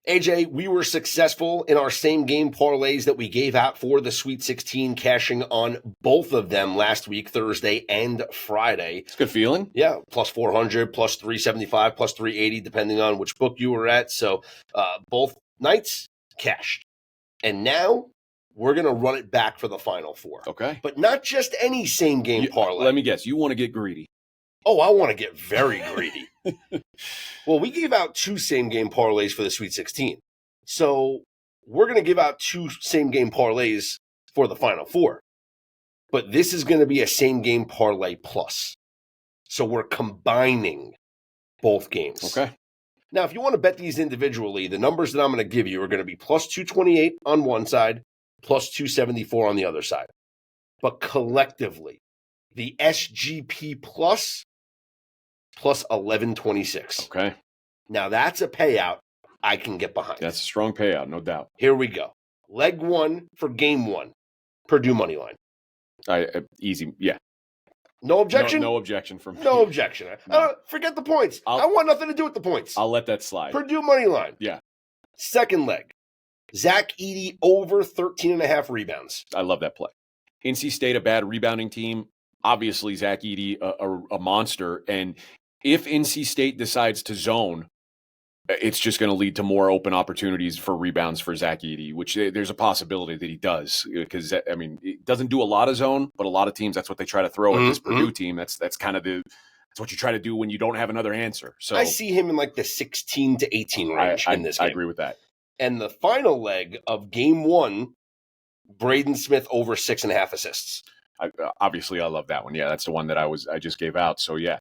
AJ, we were successful in our same game parlays that we gave out for the Sweet 16, cashing on both of them last week, Thursday and Friday. It's a good feeling. Yeah, plus 400, plus 375, plus 380, depending on which book you were at. So both nights cashed. And now we're going to run it back for the Final Four. Okay. But not just any same game parlay. Let me guess. You want to get greedy. Oh, I want to get very greedy. Well, we gave out 2 same-game parlays for the Sweet 16. So we're going to give out 2 same-game parlays for the Final Four. But this is going to be a same-game parlay plus. So we're combining both games. Okay. Now, if you want to bet these individually, the numbers that I'm going to give you are going to be plus 228 on one side, plus 274 on the other side. But collectively, the SGP plus 1126. Okay. Now that's a payout I can get behind. That's a strong payout, no doubt. Here we go. Leg 1 for game 1. Purdue Moneyline. Easy. Yeah. No objection? No objection from me. No objection. No. Forget the points. I want nothing to do with the points. I'll let that slide. Purdue Moneyline. Yeah. Second leg. Zack Edy over 13.5 rebounds. I love that play. NC State, a bad rebounding team. Obviously, Zack Edy, a monster. And if NC State decides to zone, it's just going to lead to more open opportunities for rebounds for Zack Edy, which there's a possibility that he does. Because, I mean, it doesn't do a lot of zone, but a lot of teams, that's what they try to throw at this Purdue team. That's kind of that's what you try to do when you don't have another answer. So I see him in like the 16 to 18 range in this game. I agree with that. And the final leg of game 1, Braden Smith over 6.5 assists. Obviously, I love that one. Yeah, that's the one that I just gave out. So yeah,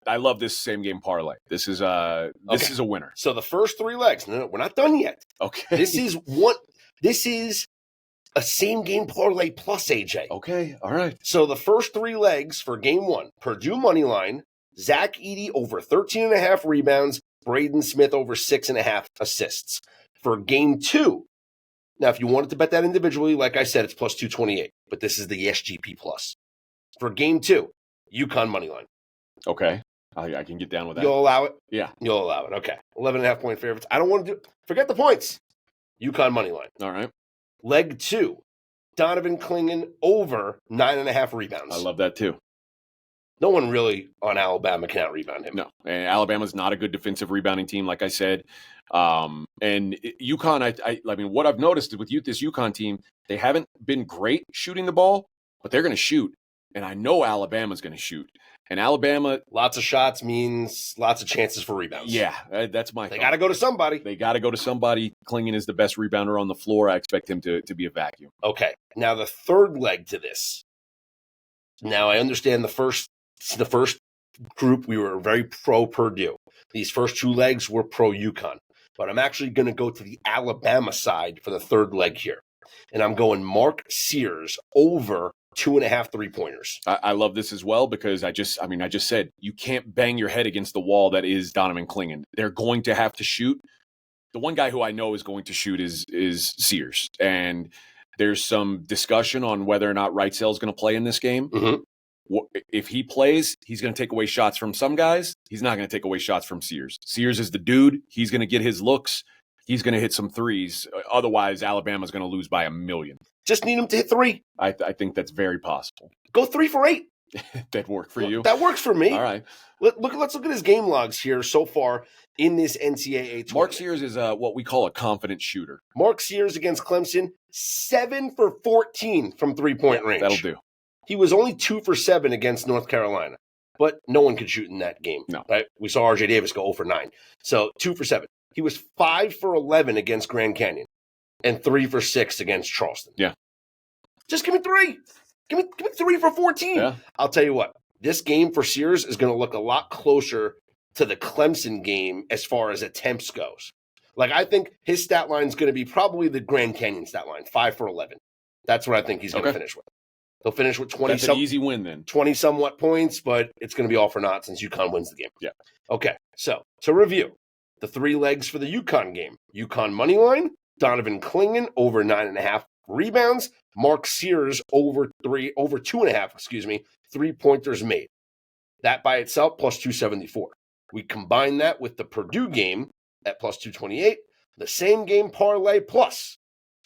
I love this same game parlay. This is a winner. So the first 3 legs. No, we're not done yet. Okay. This is a same game parlay plus, AJ. Okay. All right. So the first 3 legs for game 1, Purdue Moneyline, Zack Edy over 13.5 rebounds, Braden Smith over 6.5 assists. For game 2, now, if you wanted to bet that individually, like I said, it's plus 228, but this is the SGP plus. For game 2, UConn Moneyline. Okay. I can get down with that. You'll allow it? Yeah. You'll allow it. Okay. 11.5 point favorites. I don't want to forget the points. UConn Moneyline. All right. Leg 2, Donovan Clingan over 9.5 rebounds. I love that too. No one really on Alabama can out-rebound him. No. And Alabama's not a good defensive rebounding team, like I said. And UConn, I mean, what I've noticed with this UConn team, they haven't been great shooting the ball, but they're going to shoot. And I know Alabama's going to shoot. And Alabama, lots of shots means lots of chances for rebounds. Yeah, that's my thought. They got to go to somebody. Clingan is the best rebounder on the floor. I expect him to be a vacuum. Okay. Now the third leg to this. Now I understand the first group, we were very pro Purdue. These first 2 legs were pro UConn. But I'm actually going to go to the Alabama side for the third leg here. And I'm going Mark Sears over 2.5 3-pointers. I love this as well because I just said you can't bang your head against the wall that is Donovan Clingan. They're going to have to shoot. The one guy who I know is going to shoot is Sears. And there's some discussion on whether or not Wrightsell is going to play in this game. Mm-hmm. If he plays, he's going to take away shots from some guys. He's not going to take away shots from Sears. Sears is the dude. He's going to get his looks. He's going to hit some threes. Otherwise, Alabama's going to lose by 1,000,000. Just need him to hit 3. I think that's very possible. Go 3 for 8. That worked for you? That works for me. All right. Let's look at his game logs here so far in this NCAA tournament. Mark Sears is what we call a confident shooter. Mark Sears against Clemson, 7 for 14 from 3-point range. That'll do. He was only 2 for 7 against North Carolina, but no one could shoot in that game. No. Right? We saw RJ Davis go 0 for 9. So 2 for 7. He was 5 for 11 against Grand Canyon and 3 for 6 against Charleston. Yeah. Just give me 3. Give me 3 for 14. Yeah. I'll tell you what, this game for Sears is going to look a lot closer to the Clemson game as far as attempts goes. Like, I think his stat line is going to be probably the Grand Canyon stat line, 5 for 11. That's what I think he's going to finish with. He'll finish with 20. That's an easy win then. 20 somewhat points, but it's going to be all for naught since UConn wins the game. Yeah. Okay. So to review, the 3 legs for the UConn game: UConn Moneyline, Donovan Clingan over 9.5 rebounds, Mark Sears over 2.5. 3-pointers made. That by itself plus 274. We combine that with the Purdue game at plus 228, the same game parlay plus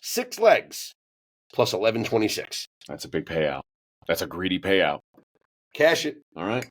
6 legs plus 11.26. That's a big payout. That's a greedy payout. Cash it. All right.